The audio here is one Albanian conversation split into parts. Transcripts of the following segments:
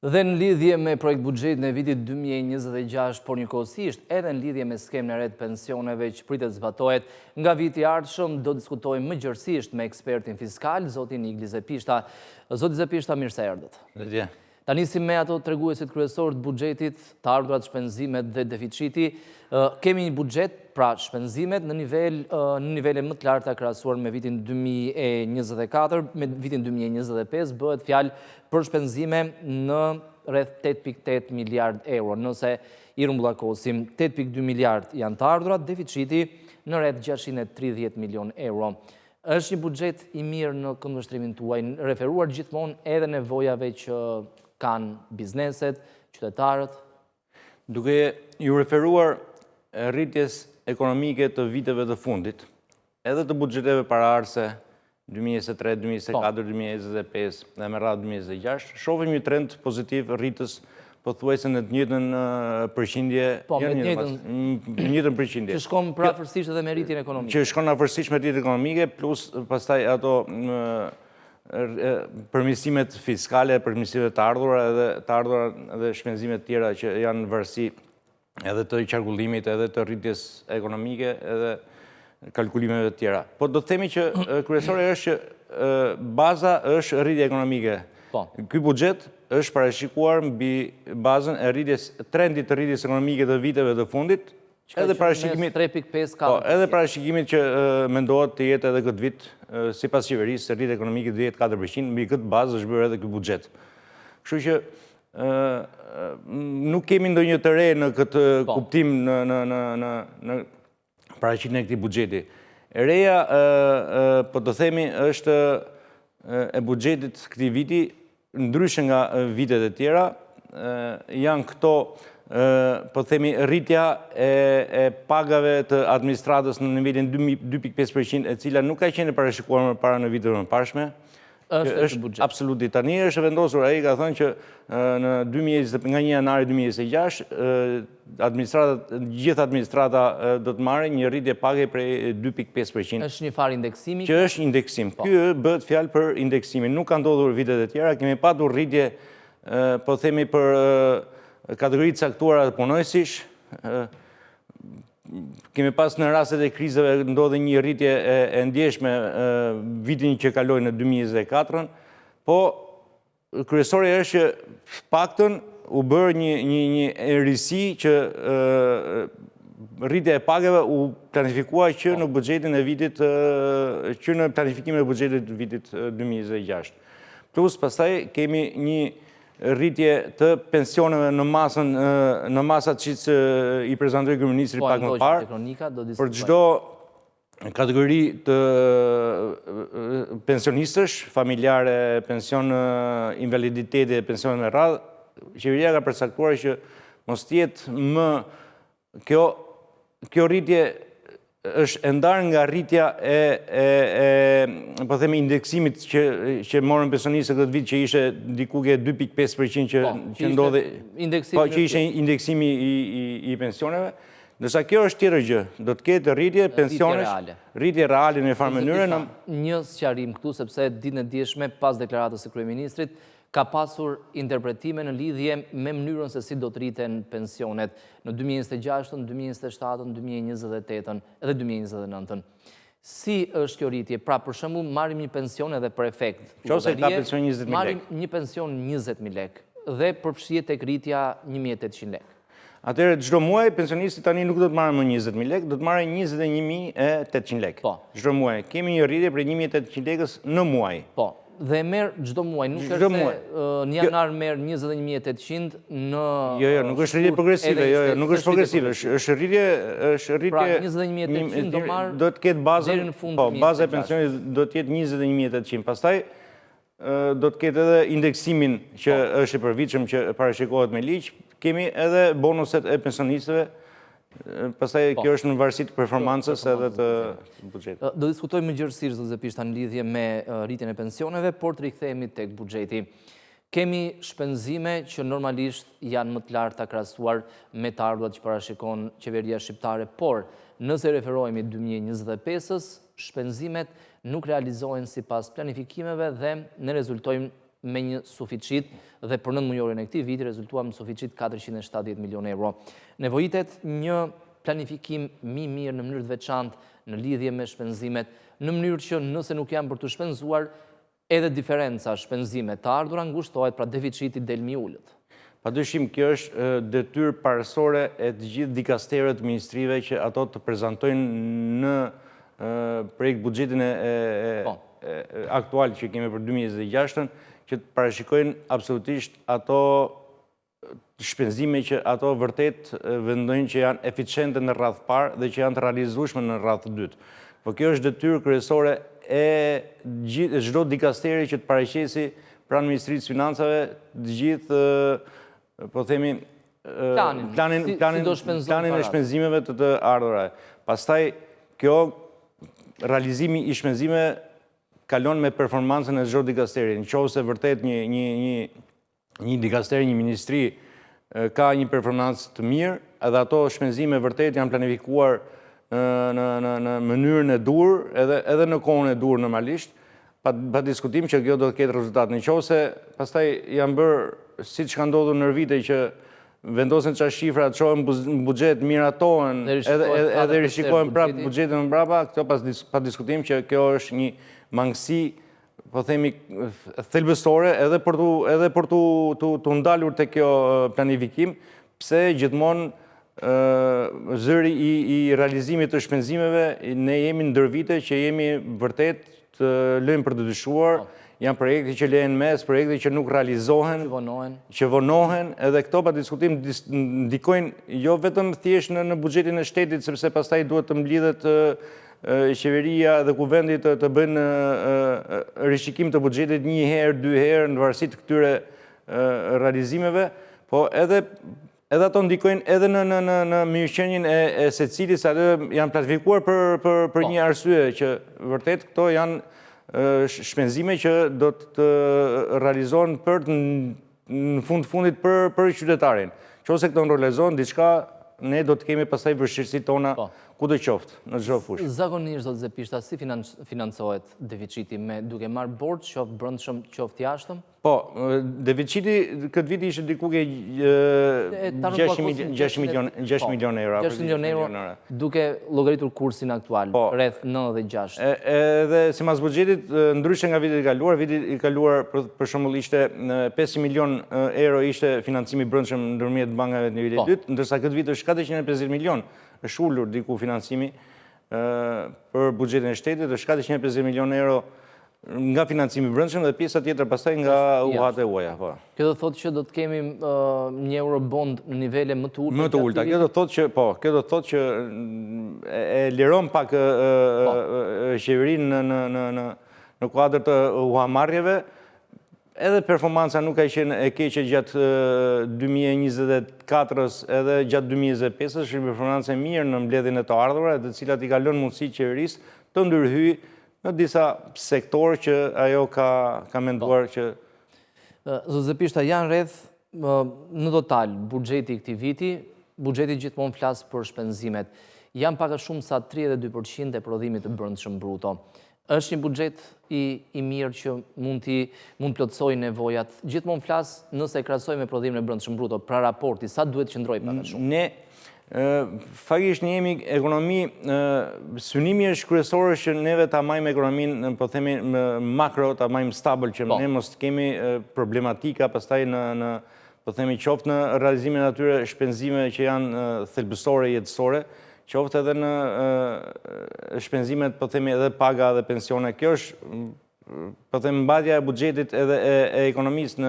Dhe në lidhje me projekt buxhet në vitit 2026, por njëkohësisht edhe në lidhje me skemën e re të pensioneve që pritet zbatohet nga viti i ardhshëm, do diskutojmë më gjërësisht me ekspertin fiskal, zotin Igli Zepishta. Zoti Zepishta, mirë se erdhët. Ta nisim me ato treguesit kryesorë të buxhetit, të ardhurat, shpenzimet dhe deficiti. Kemi një buxhet, pra shpenzimet në nivele më të larta krahasuar me vitin 2024, me vitin 2025 bëhet fjalë për shpenzime në rreth 8.8 miliard euro. Nëse i rrumbullakosim 8.2 miliard janë të ardhurat, deficiti në rreth 630 milion euro. Është një buxhet i mirë në këndvështrimin tuaj, referuar gjithmonë edhe nevojave që kanë bizneset, qytetarët? Duke ju referuar rritjes ekonomike të viteve të fundit, edhe të buxheteve paraardhëse 2023, 2024, 2025 dhe me radhë 2026, shohim një trend pozitiv rritës pothuajse në të njëjtën përqindje, njëjtën përqindje. Që shkon afërsisht edhe me rritjen ekonomike. Që shkon afërsisht me rritjen ekonomike, plus pastaj ato përmirësimet fiskale, përmirësimet të ardhura dhe shpenzimet tjera që janë në varësi edhe të qarkullimit, edhe të rritjes ekonomike, edhe kalkulimeve tjera. Po do të themi që kryesore është që baza është rritja ekonomike. Ky buxhet është parashikuar mbi bazën e trendit të rritjes ekonomike të viteve të fundit, edhe parashikimit që mendohet të jetë edhe këtë vit, sipas qeverisë, rritja ekonomike do jetë 4%, mbi këtë bazë është bërë edhe ky buxhet. Kështu që nuk kemi ndonjë të re në këtë kuptim në paraqitjen e këtij buxheti. E reja, po të themi, është e buxhetit këtij viti, ndryshe nga vitet e tjera, janë këto, po themi, rritja e pagave të administratës në nivelin 2.5%, e cila nuk ka qenë parashikuar më para në vitet më parshme. Është absolutisht tani është vendosur, ai ka thënë që në 2020 nga 1 janari 2026 gjithë administrata do të marrin një rritje page prej 2.5%. Është një farë indeksimi? Që është indeksim. Ky bëhet fjalë për indeksimin. Nuk ka ndodhur vitet e tjera, kemi patur rritje, po themi, për kategoritë caktuara të punojësish. Kemi pas në rastet e krizave ndodhi një rritje e ndjeshme vitin që kaloi në 2024, po kryesore është që paktën u bërë një risi që rritja e pagave u planifikua që në buxhetin e vitit, që në planifikimin e buxhetit vitit 2026. Plus pastaj kemi një rritje të pensioneve në masat që i prezantoi kryeministri pak më parë, për çdo kategori të pensionistësh, familjare, pension invaliditeti, pension me radhë, qeveria ka përcaktuar që mos tjetë më kjo rritje është e ndarë nga rritja po themi, indeksimit që morën pensionistët këtë vit, që ishe dikuke 2.5% që ndodhe, që ishe indeksimi i pensioneve. Nësa kjo është tjetër gjë, do të ketë rritje pensionesh, rritje reale në farë mënyrë. Një sqarim këtu, sepse ditën e dieshme pas deklaratës së kryeministrit, ka pasur interpretime në lidhje me mënyrën se si do të rriten pensionet në 2026, 2027, 2028 edhe 2029. Si është kjo rritje? Pra, për shembull, marrim një pension edhe për efekt. Qose ka pension 20.000 lekë. Marrim një pension 20.000 lekë dhe përfshihet tek rritja 1.800 lekë. Atëherë, çdo muaj pensionisti tani nuk do të marrë më 20.000 lekë, do të marrë 21.800 lekë. Çdo muaj. Kemi një rritje për 1.800 lekës në muaj. Po. Dhe merë gjdo muaj, nuk është se një janar merë 21.800 në... Jo, nuk është rritje progresive, nuk është progresive, është rritje... Pra 21.800 do marë deri në fund të 2026. Baza e pensionit do të jetë 21.800, pastaj do të ketë edhe indeksimin që është i përvitshëm që parashikohet me ligj, kemi edhe bonuset e pensionistëve. Pastaj kjo është në varësi të performancës edhe të buxhetit. Do diskutojmë më gjërësisht, zoti Zepishta, në lidhje me rritjen e pensioneve, por të rikthehemi tek buxheti. Kemi shpenzime që normalisht janë më të larta krahasuar me të ardhurat që parashikon qeveria shqiptare, por nëse referohemi 2025-s, shpenzimet nuk realizohen sipas planifikimeve dhe ne rezultojmë me një suficit dhe për 9 mujorin e këtij viti rezultuam në suficit 470 milion euro. Nevojitet një planifikim mirë në mënyrë të veçantë në lidhje me shpenzimet, në mënyrë që nëse nuk janë për të shpenzuar, edhe diferenca shpenzime të ardhura ngushtohet, pra deficiti del mi ullët. Padyshim, kjo është detyrë parësore e të gjithë dikasterët ministrive që ato të prezantojnë në projekt buxhetin aktual që kemi për 2026, që të parashikojnë absolutisht ato shpenzime që ato vërtet vendojnë që janë eficiente në radhë parë dhe që janë të realizueshme në radhë dytë. Po kjo është detyrë kryesore e çdo dikasteri që të paraqesi pranë Ministrisë Financave të gjithë, po themi, planin e shpenzimeve të ardhura. Pastaj, kjo realizimi i shpenzimeve kalon me performancën e çdo dikasteri. Nëse vërtet një dikasteri, një ministri ka një performancë të mirë, edhe ato shpenzime vërtet janë planifikuar në mënyrën e dur, edhe në kohën e dur normalisht, pa diskutim që kjo do të ketë rezultat. Nëse pastaj janë bërë, siç ka ndodhur në vite që vendosen çfarë shifra të shohen në buxhet, miratohen, edhe rishikohen prapë buxhetin më brapa, këto pa diskutim që kjo është një mangësi, po themi, thelbësore edhe për të ndalur te kjo planifikim, pse gjithmonë zëri i realizimit të shpenzimeve ne jemi ndër vite që jemi vërtet të lëjmë për të dyshuar, janë projekte që lehen mes, projekte që nuk realizohen, që vonohen, edhe këto pa diskutim ndikojnë jo vetëm thjesht në buxhetin e shtetit, sepse pastaj duhet të mblidhet qeveria dhe kuvendit të bëjnë rishikim të buxhetit një herë, dy herë, në varësi të këtyre realizimeve, po edhe ato ndikojnë edhe në mirëqenien e secilit, sa janë planifikuar për një arsye që vërtet këto janë shpenzime që do të realizohen në fundit për qytetarin. Nëse këto realizohen, diçka ne do të kemi pastaj vështirësitë tona kudo qoftë, në çdo fushë. Zakonisht, zot Zepishta, si financohet deficiti, me duke marrë borxh, qoftë brendshëm, qoftë jashtëm? Po, deficiti këtë vit ishte diku ke 6 milion euro. 6 milion euro, duke llogaritur kursin aktual, rreth 96. Edhe sipas buxhetit, ndryshe nga viti i kaluar, për shembull ishte 5 milion euro ishte financimi brendshëm ndërmjet bankave të nivelit 2, ndërsa këtë vit është 450 milion. Është ulur diku financimi për buxhetin e shtetit, është 450 milion euro nga financimi brendshëm dhe pjesa tjetër pastaj nga UHT e huaja. Kjo do thotë që do të kemi një eurobond në nivele më të ulta. Më të ulta. Kjo do thotë që e liron pak qeverinë në kuadër të huamarrjeve. Edhe performanca nuk ka qenë e keqe gjatë 2024-s edhe gjatë 2025-s, është një performancë e mirë në mbledhjen e të ardhura, të cilat i ka lënë mundësi qeverisë të ndërhyjë në disa sektorë që ajo ka menduar që... Zot Zepishta, janë rreth në total buxheti i këtij viti, buxheti gjithmonë flas për shpenzimet, janë pak a shumë sa 32% e prodhimit të brendshëm bruto. Është një buxhet i mirë që mund plotësoj nevojat. Gjithmonë flas nëse e krahasoj me prodhimin e brendshëm bruto, pra raporti, sa duhet qëndroj pak a shumë? Ne, faktisht ne jemi ekonomi, synimi është kryesor që neve ta majmë ekonominë, po themi makro, ta majmë stabil, që ne mos të kemi problematika pastaj në, po themi, qoftë në realizimin e atyre shpenzimeve që janë thelbësore, jetësore, qoftë edhe në shpenzimet, po themi, edhe paga dhe pensione. Kjo është, po themi, mbajtja e buxhetit edhe e ekonomisë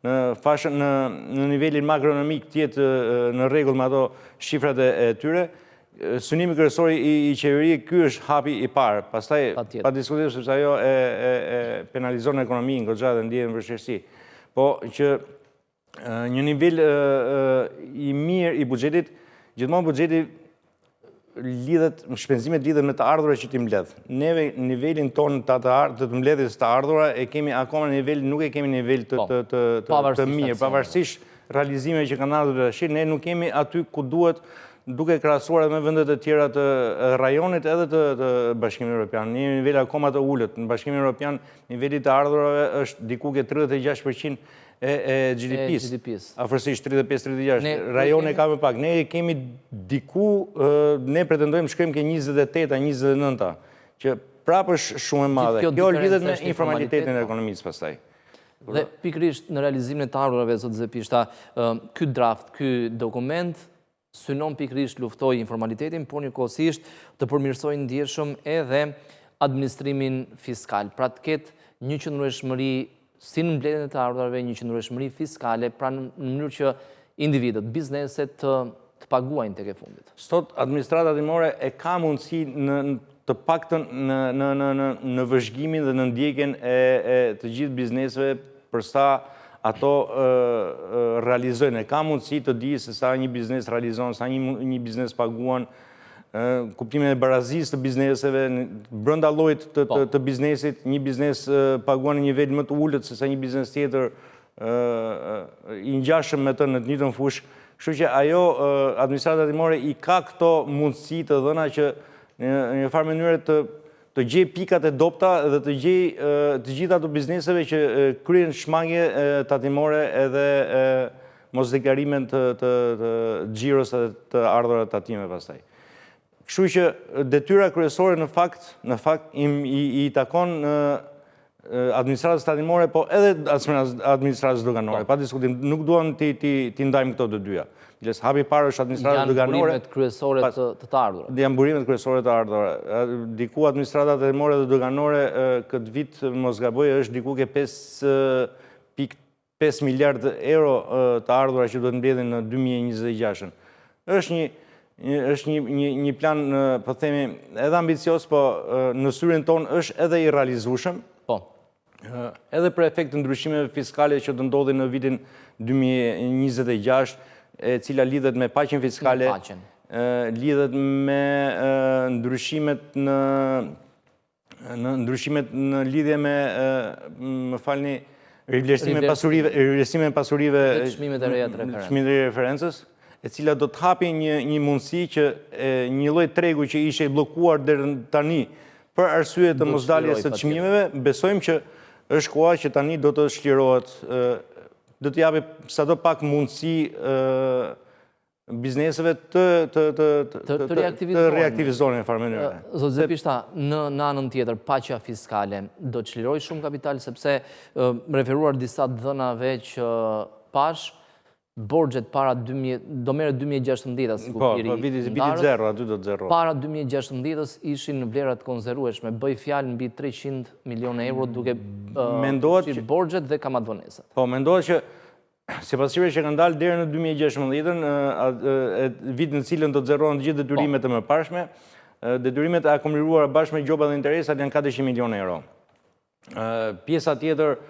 në nivelin makroekonomik tjetë në rregull me ato shifrat e tyre. Synimi kryesor i qeverisë, ky është hapi i parë. Pastaj, pa diskutim, sepse ajo e penalizon ekonominë goxha dhe ndjen vështirësi. Po që një nivel i mirë i buxhetit, gjithmonë buxheti shpenzimet lidhet me të ardhura që ti mbledh. Neve nivelin tonë të mbledhjes të ardhura e kemi akoma nivel, nuk e kemi nivel të mirë, pavarësisht realizimeve që kanë ardhur tash, ne nuk kemi aty ku duhet duke krahasuar me vendet e tjera të rajonit edhe të Bashkimit Evropian. Një nivel akoma të ullët. Në Bashkimin Evropian, niveli të ardhurave është diku ke 36% e GDP-s. Afërsisht 35-36. Rajone ka më pak. Ne kemi diku, ne pretendojmë shkojmë ke 28-29, që prapë është shumë e madhe. Kjo lidhet me informalitetin e ekonomisë pastaj. Dhe pikërisht në realizimin e të ardhurave, zotë Zepishta, ky draft, ky dokument, synon pikërisht luftoj informalitetin, por njëkohësisht të përmirësoj ndjeshëm edhe administrimin fiskal. Pra të ketë një qëndrueshmëri si në mbledhjen e të ardhurave, një qëndrueshmëri fiskale, pra në mënyrë që individët, bizneset të paguajnë tek e fundit. Sot administrata dimore e ka mundësi të paktën në vëzhgimin dhe në ndjekjen e të gjithë bizneseve përsa ato realizojnë. E ka mundësi të di se sa një biznes realizon, sa një biznes paguan, kuptimin e barazisë të bizneseve, brenda llojit të biznesit, një biznes paguan në një nivel më të ulët se sa një biznes tjetër i ngjashëm me të në të njëjtën fushë. Kështu që ajo administrata dimore i ka këto mundësi të dhëna që në një farë mënyrë të gjej pikat e dopta dhe të gjej të gjitha ato bizneseve që kryen shmangje tatimore edhe mos deklarimin të xhiros dhe të ardhurave tatime pastaj. Kështu që detyra kryesore në fakt i takon administratës tatimore, po edhe administratës doganore. Pa diskutim, nuk duam t'i ndajmë këto të dyja. Hapi parë është administratës doganore. Janë burimet kryesore të ardhura. Janë burimet kryesore të ardhura. Diku administratat tatimore dhe doganore këtë vit, mos gaboj, është diku ke 5.5 miliard euro të ardhura që do të mbledhin në 2026. Është një plan, po themi, edhe ambicios, po në syrin tonë është edhe i realizueshëm. Po. Edhe për efekt të ndryshimeve fiskale që të ndodhin në vitin 2026, e cila lidhet me paqen fiskale, lidhet me ndryshimet në lidhje me, më falni, rivlerësime pasurive, çmimet e reja të referencës, e cila do të hapi një mundësi që një lloj tregu që ishe i bllokuar deri tani për arsye të mosdaljes së çmimeve, besojmë që është koha që tani do të shlirohet, do të japi sado pak mundësi bizneseve të reaktivizohen në farë mënyrë. Zotë Zepishta, në anën tjetër, paqja fiskale do të çliroj shumë kapital, sepse referuar disa dhënave që pash, borxhet para do merret 2016-s, po, viti zero, aty do të zero. Para 2016-s ishin në vlerat konzervueshme, bëj fjalë mbi 300 milionë euro duke borxhet dhe kamatvonesat. Po, mendohet që sipas çifrave që kanë dalë deri në 2016-ën, vit në cilën do të zerrohen të gjithë detyrimet e mëparshme, detyrimet e akumuluara bashkë me gjoba dhe interesat janë 400 milionë euro. Pjesa tjetër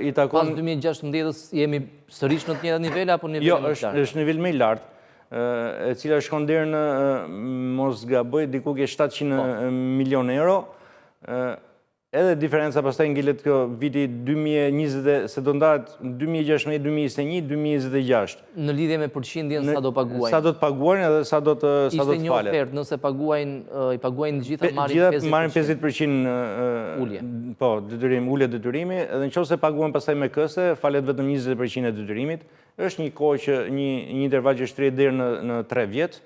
i takon... Pas 2016-ës jemi sërish në të njëjtat nivele apo nivele më të lartë? Jo, është nivel më i lartë, e cila shkon deri në, mos gaboj, diku ke 700 milionë euro. Edhe diferenca pastaj ngelet kjo viti 2020, se do ndahet 2016, 2021, 2026. Në lidhje me përqindjen sa do paguajnë? Sa do të paguajnë edhe sa do të falet. Ishte një ofertë, nëse i paguajnë gjitha marrin 50% ulje. Po, detyrim, ulje detyrimi, edhe nëse paguajnë pastaj me këse, falet vetëm 20% e detyrimit. Është një kohë që një interval që shtrihet deri në 3 vjet,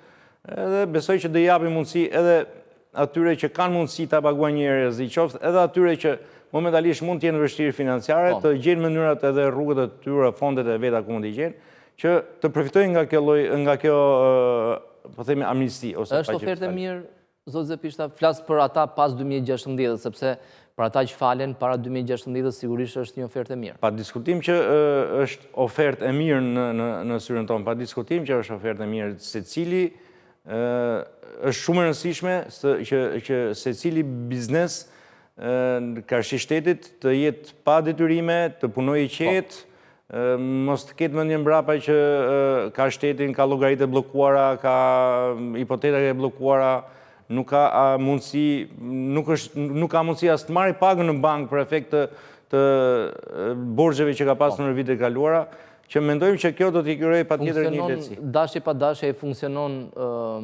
edhe besoj që do japi mundësi edhe atyre që kanë mundësi ta paguajnë një herë zi qoftë, edhe atyre që momentalisht mund të jenë vështirë financiare, të gjenë mënyrat edhe rrugët e tyre, fondet e veta ku mund të gjenë, që të përfitojnë nga kjo, po themi, amnisti. Është ofertë e mirë, zotë Zepishta, flasë për ata pas 2016, sepse për ata që falen para 2016 sigurisht është një ofertë e mirë. Pa diskutim që është ofertë e mirë në syrin tonë, pa diskutim që është ofertë e mirë secili, është shumë e rëndësishme që secili biznes karshi shtetit të jetë pa detyrime, të punojë qetë, mos të ketë mendjen mbrapa që ka shtetin, ka llogaritë bllokuara, ka hipoteka e bllokuara, nuk ka mundësi as të marrë pagën në bankë për efekt të borxheve që ka pasur në vitet e kaluara. që mendojmë që kjo do t'i krijojë patjetër një lehtësi. Dashje pa dashje funksionon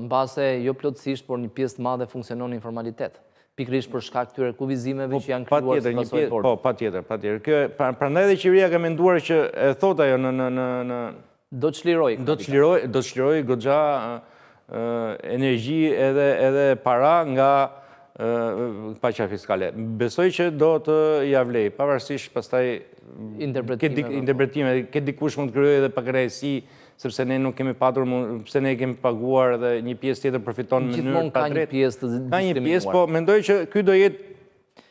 mbase jo plotësisht, por një pjesë të madhe funksionon informalitet. Pikërisht për shkak këtyre kuvizimeve që janë krijuar si pasojë e Po, patjetër. Kjo prandaj edhe qeveria ka menduar që e thot ajo në do të çlirojë. Do të çlirojë goxha energji edhe para nga paqja fiskale. Besoj që do të ja vlej, pavarësisht pastaj interpretime, këtë dikush mund të krijojë edhe pakërrejtësi, sepse ne nuk kemi patur, pse ne kemi paguar dhe një pjesë tjetër përfiton në mënyrë pa drejtë. Gjithmonë ka një pjesë të diskriminuar. Ka një pjesë, po mendoj që ky do jetë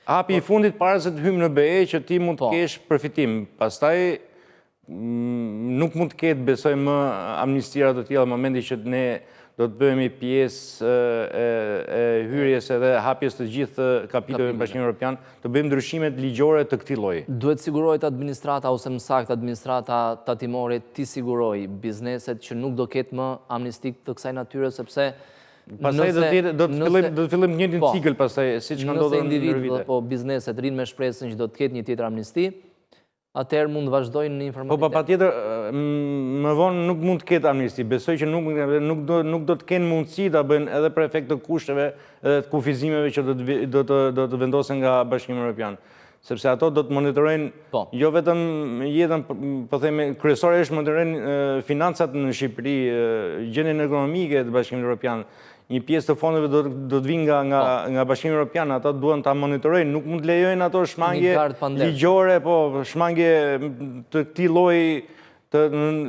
hapi i fundit para se të hymë në BE që ti mund të kesh përfitim. Pastaj nuk mund të ketë, besoj, më amnistira të tilla në momentin që ne do të bëhemi pjesë e hyrjes edhe hapjes të gjithë kapitujve në Bashkimin Evropian, të bëjmë ndryshimet ligjore të këtij lloji. Duhet sigurohet administrata ose më saktë administrata tatimore ti siguroj bizneset që nuk do ketë më amnisti të kësaj natyre, sepse pastaj do të fillojmë një njëjtin cikël pastaj siç ka ndodhur në vite. Nëse po bizneset rinë me shpresën që do të ketë një tjetër amnisti, atëherë mund të vazhdojnë në informalitet. Po, patjetër, më vonë nuk mund të ketë amnisti. Besoj që nuk do të kenë mundësi ta bëjnë edhe për efekt të kushteve edhe të kufizimeve që do të vendosen nga Bashkimi Evropian. Sepse ato do të monitorojnë jo vetëm jetën, po themi, kryesore është monitorojnë financat në Shqipëri, gjendjen ekonomike të Bashkimit Evropian. Një pjesë të fondeve do të vinë nga Bashkimi Evropian, ato duhen ta monitorojnë, nuk mund të lejojnë ato shmangje ligjore, po shmangje të këtij lloji,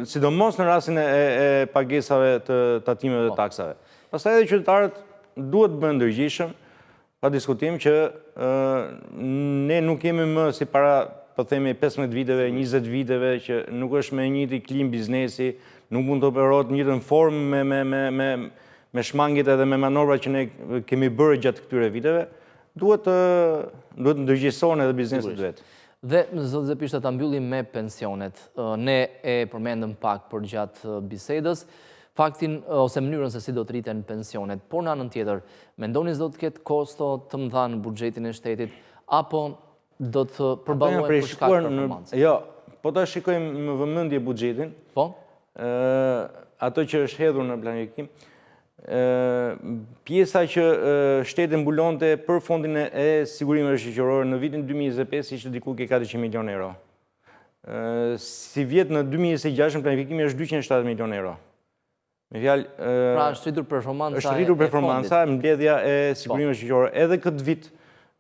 sidomos në rastin e pagesave të tatimeve dhe taksave. Pastaj edhe qytetarët duhet të bëhen ndërgjegjshëm, pa diskutim që ne nuk jemi më si para, po themi, 15 viteve, 20 viteve, që nuk është me njëjti klim biznesi, nuk mund të operohet në njëjtën formë me shmangjet edhe me manovra që ne kemi bërë gjatë këtyre viteve, duhet të ndërgjegjësohen edhe bizneset vetë. Dhe, zotë Zepishta, ta mbyllim me pensionet. Ne e përmendëm pak për gjatë bisedës, faktin ose mënyrën se si do të rriten pensionet, por në anën tjetër, mendoni se do të ketë kosto të mëdha në buxhetin e shtetit, apo do të përballohen për shkak të performancës? Jo, po ta shikojmë me vëmendje buxhetin. Po? Ato që është hedhur në planifikim, pjesa që shteti mbulonte për fondin e sigurimeve shoqërore në vitin 2025 ishte diku ke 400 milion euro. Si vjet në 2026 në planifikimi është 270 milion euro. Me fjalë, pra është rritur performanca mbledhja e sigurimeve shoqërore edhe këtë vit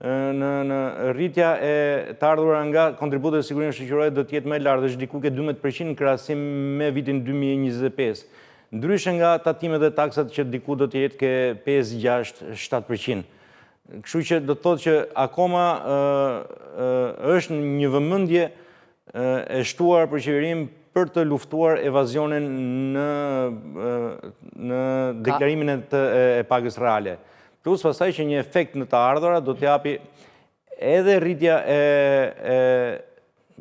në rritja e të ardhura nga kontributet e sigurimeve shoqërore do të jetë më e lartë, është diku ke 12% në krahasim me vitin 2025. Ndryshe nga tatimet dhe taksat që diku do të jetë ke 5, 6, 7%. Kështu që do të thotë që akoma është një vëmendje e shtuar për qeverinë për të luftuar evazionin në deklarimin e pagës reale. Plus pastaj që një efekt në të ardhura do të japi edhe rritja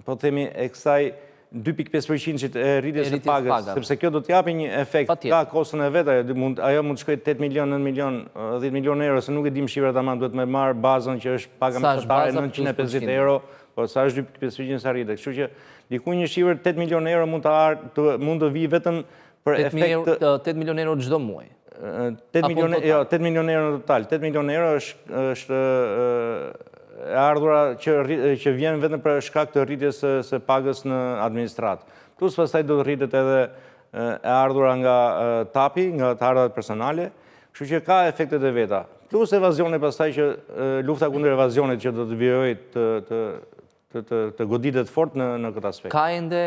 po themi e kësaj 2.5% që rritjes së pagës, sepse kjo do të japi një efekt, ka kostën e vetë, ajo mund të shkojë 8 milion, 9 milion, 10 milion euro, se nuk e dim shifrat tamam, duhet me marë bazën që është paga mesatare 950 euro, po sa është 2.5% sa rritet. Kështu që diku një shifër 8 milion euro mund të vi vetëm për efekt 8 milion euro çdo muaj. 8 milion euro në total. 8 milion euro është e ardhura që vjen vetëm për shkak të rritjes së pagës në administratë. Plus pastaj do të rritet edhe e ardhura nga TAPi, nga të ardhurat personale, kështu që ka efektet e veta. Plus evazione pastaj që lufta kundër evazionit që do të vijojë të goditet fort në këtë aspekt. Ka ende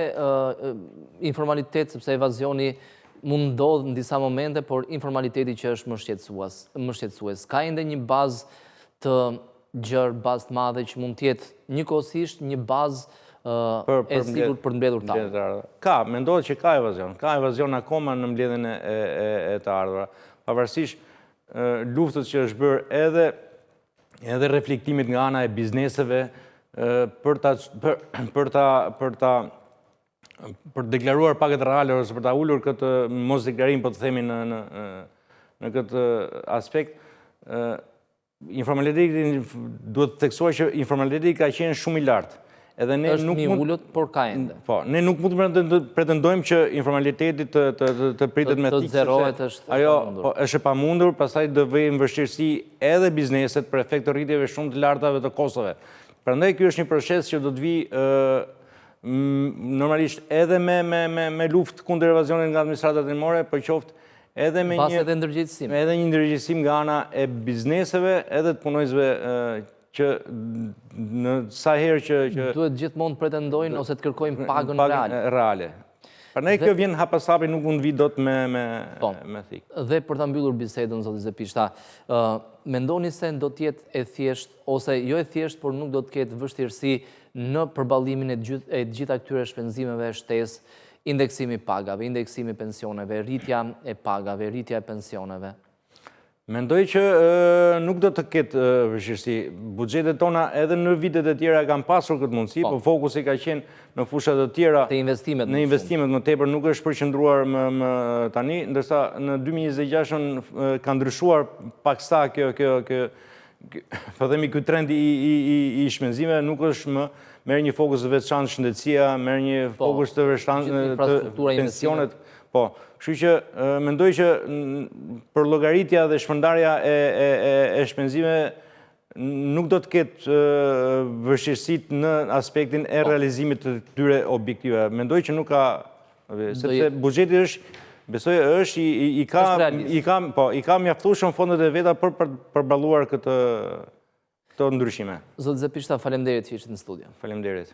informalitet, sepse evazioni mund ndodhë në disa momente, por informaliteti që është më shqetësues. Ka ende një bazë të gjërë, bazë të madhe që mund tjetë njëkohësisht një bazë e sigurt për të mbledhur të ardhura. Ka, mendohet që ka evazion. Ka evazion akoma në mbledhjen e të ardhura. Pavarësisht luftës që është bërë edhe reflektimit nga ana e bizneseve për deklaruar paget reale ose për ta ulur këtë mos deklarim, po të themi në këtë aspekt. Informaliteti duhet të theksuar që informaliteti ka qenë shumë i lartë. Edhe ne është një ullët, por ka ende. Po, ne nuk mund të pretendojmë që informaliteti të pritet me tikë. Të zerohet është pamundur. Ajo është e pamundur, pastaj do vejmë vështirësi edhe bizneset për efekt të rritjeve shumë të lartave të kostove. Prandaj ky është një proces që do të vi normalisht edhe me luftë kundër evazionit nga administratat rimore, për qoftë edhe me një ndërgjegjësim nga ana e bizneseve edhe të punojësve që në sa herë që duhet gjithmonë pretendojnë ose të kërkojnë pagën reale. Prandaj kjo vjen hapasapi, nuk mund vi dot me thikë. Dhe për ta mbyllur bisedën, zoti Zepishta, mendoni se do të jetë e thjeshtë ose jo e thjeshtë, por nuk do të ketë vështirësi në përballimin e gjitha këtyre shpenzimeve shtesë, indeksimi pagave, indeksimi pensioneve, rritja e pagave, rritja e pensioneve? Mendoj që nuk do të ketë vështirësi. Buxhetet tona edhe në vitet e tjera kanë pasur këtë mundësi, por fokusi ka qenë në fushat të tjera. Në investimet më tepër nuk është përqendruar më tani, ndërsa në 2026 ka ndryshuar paksa kjo po themi ky trend i shpenzimeve, nuk është më merr një fokus të veçantë shëndetësia, merr një fokus të veçantë të pensionet. Po, kështu që mendoj që për llogaritja dhe shpërndarja e shpenzimeve nuk do të ketë vështirësitë në aspektin e realizimit të këtyre objektive. Mendoj që nuk ka, sepse buxheti është, besoj është i ka mjaftueshëm fondet e veta për përballuar këto ndryshime. Zoti Zepishta, faleminderit që ishit në studio. Faleminderit.